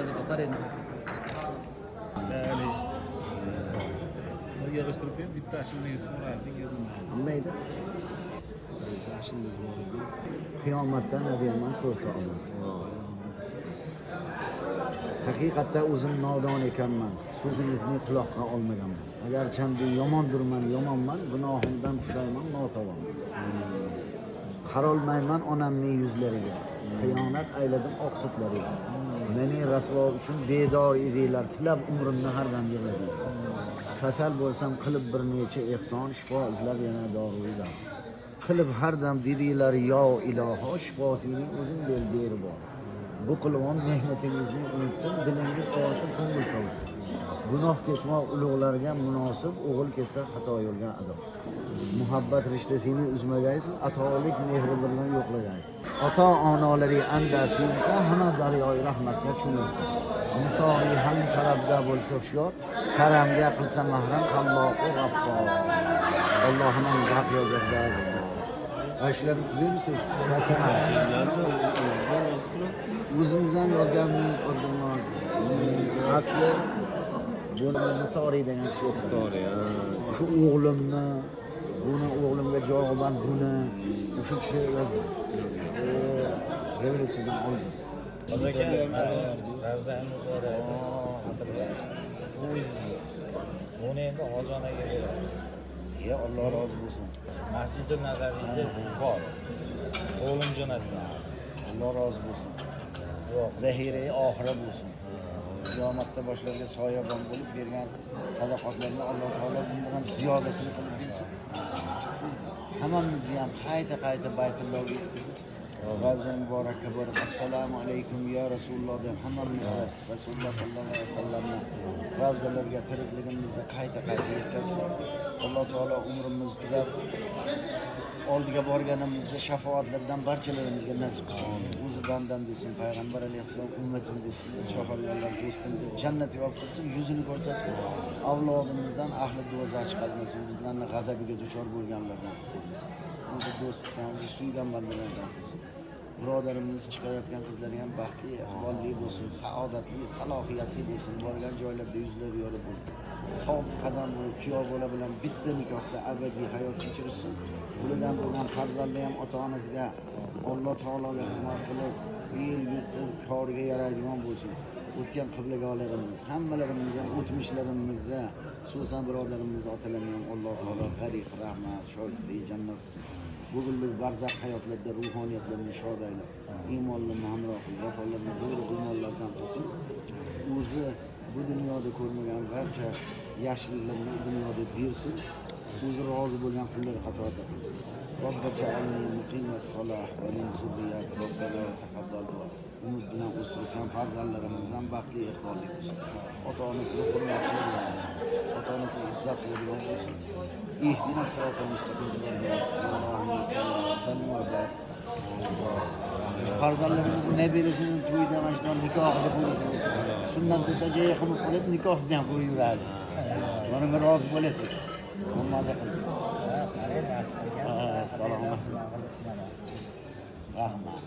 deb qaraymiz. Bali. Yig'ishtirib ham bitta ashulaga so'rardik dedim. Nima edi? Ashulangiz bor edi. Qiyomatda nabiyman so'rsa oladi. Haqiqatda o'zim nodon ekanman. So'zingizni quloqqa olmaganman. Agarchandi yomondirman, yomonman, gunohimdan pushayman, notavonman. Qarolmayman onamning yuzlariga. Xiyonat ayladim oqsutlariga. Meni rasvo uchun bedor edinglar, tilab umrimni hardan yig'ladim. Kasal bo'lsam qilib bir necha ehson, shifo izlab yana dorilar. Qilib hardan dedinglar yo iloho, shifosini o'zing berib bor. Bu qilgan mehnatingizni unutdim, dilingiz og'ritib ko'ngil sovutdim. Gunoh kechmoq ulug'larga munosib, o'g'il ketsa xato yo'lga ado. Muhabbat rishtasini uzmagaysiz, atolik mehri bilan yo'qlagaysiz. Ota-onalari anda suyunsa, hamma daryoy rahmatga cho'milsa. Misoli ham tarafda bo'lsa hushyor, karamga qilsa mahram, Allohu g'affor. Allohning haq yo'lida bo'lsin. Ashlar tuzimsiz, o'zimiz ham yozganmiz, ozg'inmiz. Asli buni Sori degan kishi Sori. Shu o'g'limni, buni o'g'limga javoban buni o'sha kishi yozdi. Revolyutsiyadan oldi. Ozaka Ravzani buni endi Hojonaga beradi. Ya Alloh rozi bo'lsin. Masjidul Nabaviyda bor. O'g'lim jo'natdi. Alloh rozi bo'lsin. Zahirai oxira bo'lsin. Qiyomatda boshlarga soyabon bo'lib bergan sadaqatlarni Alloh taolo bundan ham ziyodasini qilib bersin. Hammamizni ham qayta Baytullohga yetkazib, Ravza muborakka borib assalomu alaykum ya Rasululloh deb hammamizni Rasululloh sallallohu alayhi vasallamni ravzalarga tirikligimizda qayta yetkazsin. Alloh taolo umrimizni tugab oldiga borganimizda shafoatlardan barchalarimizga nasib qilsin. O'zi bandam desin, payg'ambar alayhissalom ummatim desin, cho'xarlarlar do'stim deb jannatga olib kirsin, yuzini ko'rsatib, avlodimizdan ahli do'zax chiqarmasin, bizlarni g'azabiga duchor bo'lganlardan qilsin. O'zi do'st tutgan, o'zi suygan bandalardan qilsin. Birodarimiz chiqarayotgan qizlari ham baxtli, iqbolli bo'lsin, saodatli, salohiyatli bo'lsin, borgan joylarda yuzlari yorib bo'lsin. Sof qadam bo'lib, kuyov bola bilan bitta nikohda abadiy hayot kechirsin. Ulardan bo'lgan farzandlar ham ota-onasiga Alloh taologa xizmat qilib, el yurtni koriga yaraydigan bo'lsin. O'tgan qiblagohlarimiz, hammalarimiz ham o'tmishlarimizni, xususan birodarimiz otalarni ham Alloh taolo g'ariq, rahmat, shoista jannat qilsin. Bugungi barzaq hayotlarda ruhoniyatlarni shod aylab, iymonlarni hamroh qilib, vafolarni zo'r g'ulmonlardan qilsin. O'zi bu dunyoda ko'rmagan barcha yaxshiliklarni dunyoda bersin. O'zi rozi bo'lgan qullar qatorida qilsin. Robbi ja'alni muqimas solah va min zurriyati robbana taqabbal duo. Umid bilan o'stirgan farzandlarimiz ham baxtli iqbolli bo'lsin. Ota-onasiga hurmat qilgan, ota-onasiga izzat qiladigan bo'lsin. İhdina sıratal müstakim. Allahümme salli ve barik. Farzandlarimizin ne birisinin to'yida mana shu nikohida bo'lishi. Shundan desaga qilib qo'yib nikohsiz ham qo'yib yuradi. Bunga rozi bo'lasiz. Maza qilib. Salomat. Rahmat.